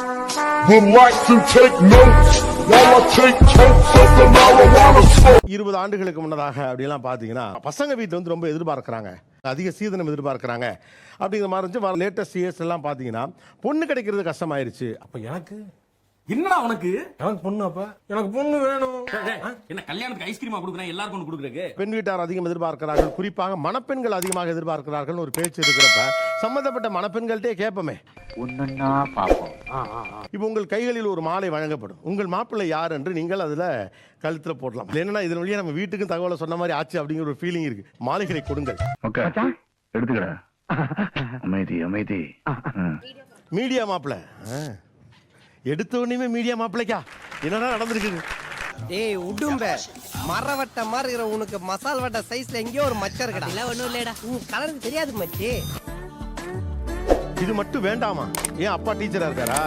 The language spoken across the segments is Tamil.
would like to take notes while I take totes of the marijuana smoke. 20 ஆண்டுகளுக்கு முன்னதாக அப்படிலாம் பார்த்தீங்கன்னா பசங்க வீட்டில் வந்து ரொம்ப எதிர்பார்க்குறாங்க, அதிக சீதனம் எதிர்பார்க்குறாங்க அப்படிங்கிற மாதிரி இருந்துச்சு. லேட்டஸ்ட் இயர்ஸ் எல்லாம் பார்த்தீங்கன்னா பொண்ணு கிடைக்கிறது கஷ்டமாயிருச்சு. அப்ப எனக்கு என்னடா உனக்கு? எனக்கு பொண்ணு. அப்ப எனக்கு பொண்ணு வேணும். என்ன கல்யாணத்துக்கு ஐஸ்கிரீமா கொடுக்குறேன் எல்லாருக்கும் ஒன்று கொடுக்குறக்கு? பெண் வீட்டார் அதிகம் எதிர்பார்க்கிறார்கள், குறிப்பாக மணப்பெண்கள் அதிகமாக எதிர்பார்க்கிறார்கள் ஒரு பேச்சு இருக்கிறப்ப சம்பந்தப்பட்ட மணப்பெண்கள்ட்டே கேட்போமே. இப்போ உங்கள் கைகளில் ஒரு மாலை வழங்கப்படும், உங்கள் மாப்பிள்ளை யார் என்று நீங்கள் அதுல கழுத்துல போடலாம். என்னன்னா இதன் வழியா நம்ம வீட்டுக்கும் தகவலை சொன்ன மாதிரி ஆச்சு அப்படிங்கிற ஒரு ஃபீலிங் இருக்கு. மாலைகளை கொடுங்கள். எடுத்துக்கடா. அமைதி அமைதி. மீடியா மாப்பிள்ளை எடுத்த உடனே மீடியா மாப்பிள்ளைக்கா என்னடா நடந்திருக்கு? ஏய் உடும்ப மரவட்ட மாதிரி இருக்கிற உனக்கு மசால் வட்ட சைஸ்ல எங்கேயோ ஒரு மச்சம் இருக்கடா. இல்ல ஒண்ணும் இல்லடா, உன் கலர் தெரியாது மச்சி. இது மட்டும் வேண்டாமா? ஏன் அப்பா டீச்சரா இருக்காரா?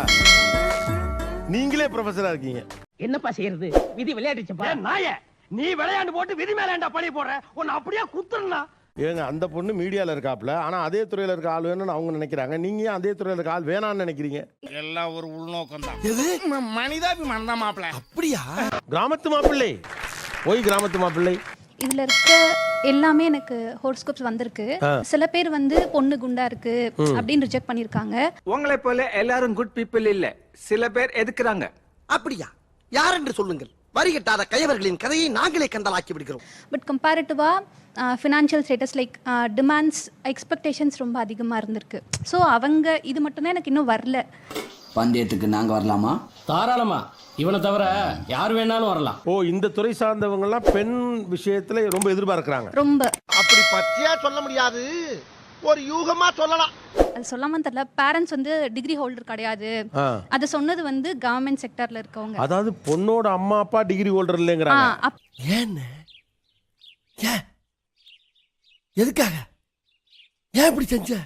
நீங்களே ப்ரொஃபஸரா இருக்கீங்க. என்னப்பா செய்யறது? விதி விளையாடுச்சுப்பா. நாயே, நீ விளையாண்டு போட்டு விதி மேலேண்டா பழி போடுற. உன்னை அப்படியே குத்துறா. ஏங்க அந்த பொண்ணு மீடியால இருக்காப்ல, ஆனா அதே துறையில இருக்க ஆள் வேணும்னு அவங்க நினைக்கிறாங்க. நீங்க ஏன் அதே துறையில இருக்க ஆள் வேணாம்னு நினைக்கிறீங்க? எல்லாம் ஒரு உள்நோக்கம் தான். மனிதாபிமானம் தான் மாப்பிள்ள. அப்படியா? கிராமத்து மாப்பிள்ளை போய் கிராமத்து மாப்பிள்ளை இதுல இருக்க எல்லாமே எனக்கு ஹோரோஸ்கோப்ஸ் வந்திருக்கு. சில பேர் வந்து பொண்ணு குண்டா இருக்கு அப்படின்னு ரிஜெக்ட் பண்ணிருக்காங்க. உங்களை போல எல்லாரும் குட் பீப்புள் இல்ல, சில பேர் எதுக்குறாங்க. அப்படியா? யார் என்று சொல்லுங்கள். வரி கட்டாத கயவர்களின் கதையை நாங்களே கண்டலாக்கி விடுகிறோம். பட் கம்பேரிட்டிவா financial status like demands expectations ரொம்ப அதிகமா இருந்திருக்கு. ஸோ அவங்க இது மட்டும்தான் எனக்கு இன்னும் வரல. பந்தயத்துக்கு நாங்க வரலாமா? தாராளமா, இவனை தவிர யார் வேணாலும் வரலாம். ஓ, இந்த துறை சார்ந்தவங்க எல்லாம் பெண் விஷயத்துல ரொம்ப எதிர்பார்க்கறாங்க. ரொம்ப அப்படி பச்சையா சொல்ல முடியாது, ஒரு யூகமா சொல்லலாம். அது சொல்லாம தெரியல. பேரண்ட்ஸ் வந்து டிகிரி ஹோல்டர் கிடையாது. அது சொன்னது வந்து கவர்மெண்ட் செக்டர்ல இருக்கவங்க. அதாவது பொண்ணோட அம்மா அப்பா டிகிரி ஹோல்டர் இல்லைங்கிறாங்க. ஏன்னு? ஏன்? எதுக்காக? ஏன் இப்படி செஞ்ச?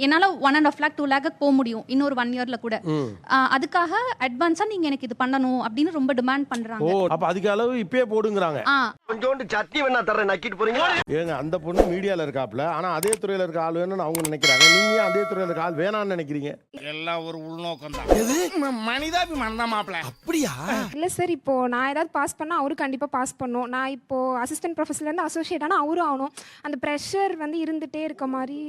என்னால 1.5 lakh 2 lakh போக முடியும் இன்னொரு 1 yearல கூட. அதுக்காக அட்வான்ஸா நீங்க எனக்கு இது பண்ணணும் அப்படின்னு ரொம்ப டிமாண்ட் பண்றாங்க. ஓ, அப்ப அதிக அளவு இப்பயே போடுங்கறாங்க. கொஞ்சோண்டு சட்னி வேணா தரேன், நக்கிட்டு போறீங்க. ஏங்க அந்த பொண்ணு மீடியால இருக்காப்ல, ஆனா அதே துறையில இருக்க ஆள் வேணும்னு அவங்க நினைக்கிறாங்க. நீங்க ஏன் அதே துறையில இருக்க ஆள் வேணாம்னு நினைக்கிறீங்க? எல்லாம் ஒரு உள்நோக்கம் தான். மனிதாபிமானம் தான் மாப்பிள்ள. அப்படியா? இல்ல சார், இப்போ நான் ஏதாவது பாஸ் பண்ணா அவரு கண்டிப்பா பாஸ் பண்ணும். நான் இப்போ அசிஸ்டன்ட் ப்ரொஃபஸர்ல இருந்து அசோசியேட் ஆனா அவரும் ஆகணும். அந்த பிரஷர் வந்து இருந்துட்டே இருக்க மாதிரி.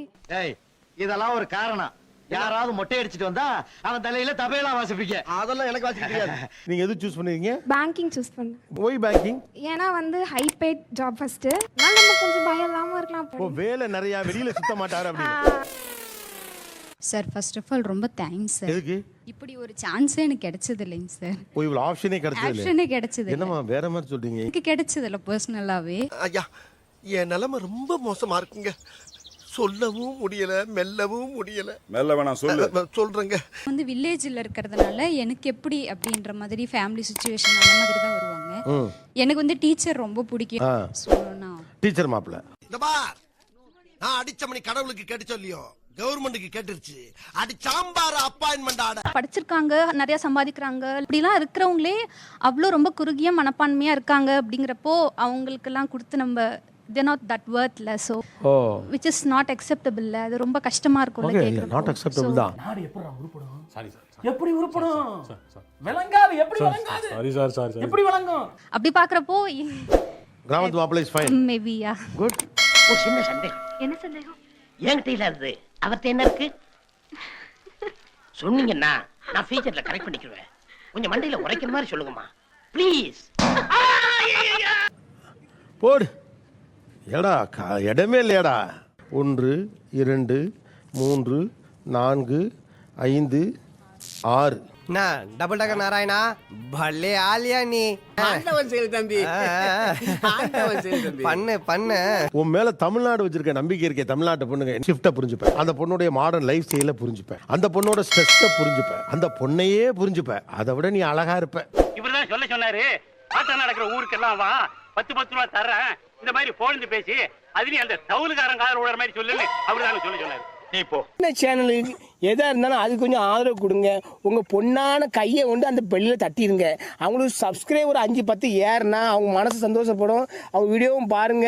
இதெல்லாம் ஒரு காரணம். யாராவது மொட்டை அடிச்சிட்டு வந்தா அவன் தலையில தபையெல்லாம் வாசிப்பீங்க. அதெல்லாம் எனக்கு வாசிக்க தெரியாது. நீங்க எது சூஸ் பண்ணீங்க? பேங்கிங் சூஸ் பண்ணேன். Why banking? ஏன்னா வந்து ஹை பெய்ட் ஜாப் ஃபர்ஸ்ட். நான் நம்ம கொஞ்சம் பயம் இல்லாம இருக்கலாம். ஓ, வேலை நிறைய, வெளியில சுத்த மாட்டாரு அப்படி. சார் ஃபர்ஸ்ட் ஆஃப் ஆல் ரொம்ப தேங்க்ஸ் சார். எதுக்கு? இப்படி ஒரு சான்ஸே எனக்கு கிடைச்சது இல்லைங்க சார். ஓ, இவ்வளவு ஆப்ஷனே கிடைச்சது இல்ல. ஆப்ஷனே கிடைச்சது இல்ல. என்னமா வேற மாதிரி சொல்றீங்க? எனக்கு கிடைச்சது இல்ல பர்சனலாவே. ஐயா, என் நிலைமை ரொம்ப மோசமா இருக்குங்க. சொல்லவும் முடியல, மெல்லவும் முடியல. மெல்ல வேணாம், சொல்லு. சொல்றேங்க. வந்து வில்லேஜ்ல இருக்கிறதுனால எனக்கு எப்படி அப்படின்ற மாதிரி ஃபேமிலி சிச்சுவேஷன் அந்த மாதிரி தான் வருவாங்க. எனக்கு வந்து டீச்சர் ரொம்ப பிடிக்கும். டீச்சர் மாப்பிள்ள. இந்த பார், நான் அடிச்ச மணி கடவுளுக்கு கேட்டு சொல்லியோ கவர்மெண்ட்டுக்கு கேட்டுருச்சு. அடி சாம்பார் அப்பாயின்மெண்ட் ஆட படிச்சிருக்காங்க, நிறைய சம்பாதிக்கிறாங்க. இப்படிலாம் இருக்கிறவங்களே அவ்வளோ ரொம்ப குறுகிய மனப்பான்மையா இருக்காங்க. அப்படிங்கிறப்போ அவங்களுக்கெல்லாம் கொடுத்து நம்ம they're not that worthless, so which is not acceptable. அது ரொம்ப கஷ்டமா இருக்கும்ல கேக்குறது. not acceptable தான். நாடு எப்பறா உருப்படும்? Sorry sir. எப்படி உருப்படும்? விளங்காது. எப்படி விளங்காது? சாரி. எப்படி விளங்கும்? அப்படி பார்க்கறப்போ கிராமத்து மாப்பிள்ளை is fine. Maybe yeah. Good. ஒரு சின்ன சந்தேகம். என்ன சந்தேகம்? என்கிட்ட இல்லாதது அவர்ட்ட என்ன இருக்கு? சொன்னீங்கன்னா நான் ஃபியூச்சர்ல கரெக்ட் பண்ணிக்குவேன். கொஞ்சம் மண்டையில உரைக்கிற மாதிரி சொல்லுங்கம்மா ப்ளீஸ். போடு. ஏடா இடமே இல்லையாடா. 1 2 3 4 5 6. நான் டபுள் டக்கர் நாராயணா பல்லே ஆலியா நீ. ஆண்டவன் செயல் தம்பி. ஆண்டவன் செயல் தம்பி. பண்ணு. உன் மேல தமிழ்நாடு வச்சிருக்க நம்பிக்கை இருக்கே. தமிழ்நாட்டை பொண்ணுங்க ஷிஃப்ட்டை புரிஞ்சுப்பேன். அந்த பொண்ணுடைய மாடர்ன் லைஃப் ஸ்டைல புரிஞ்சுப்பேன். அந்த பொண்ணோட ஸ்ட்ரெஸ்ஸை புரிஞ்சுப்பேன். அந்த பொண்ணையே புரிஞ்சுப்பேன். அதை விட நீ அழகா இருப்ப. இவர்தான் சொன்னாரு ஆட்டம் நடக்கிற ஊருக்கெல்லாம் வா 10 ரூபா தர்றேன். இந்த மாதிரி போன் பேசி அதுலயும் அந்த தவுலுக்காரன் காதல் விடுற மாதிரி சொல்லுன்னு அப்படிதான் சொன்னாரு. நீ இப்போ சேனலுக்கு எதா இருந்தாலும் அது கொஞ்சம் ஆதரவு கொடுங்க. உங்க பொண்ணான கையை கொண்டு அந்த பெல்லில் தட்டிடுங்க. அவங்களுக்கு சப்ஸ்கிரைபர் 5 10 ஏறுனா அவங்க மனசு சந்தோஷப்படும். அவங்க வீடியோவும் பாருங்க.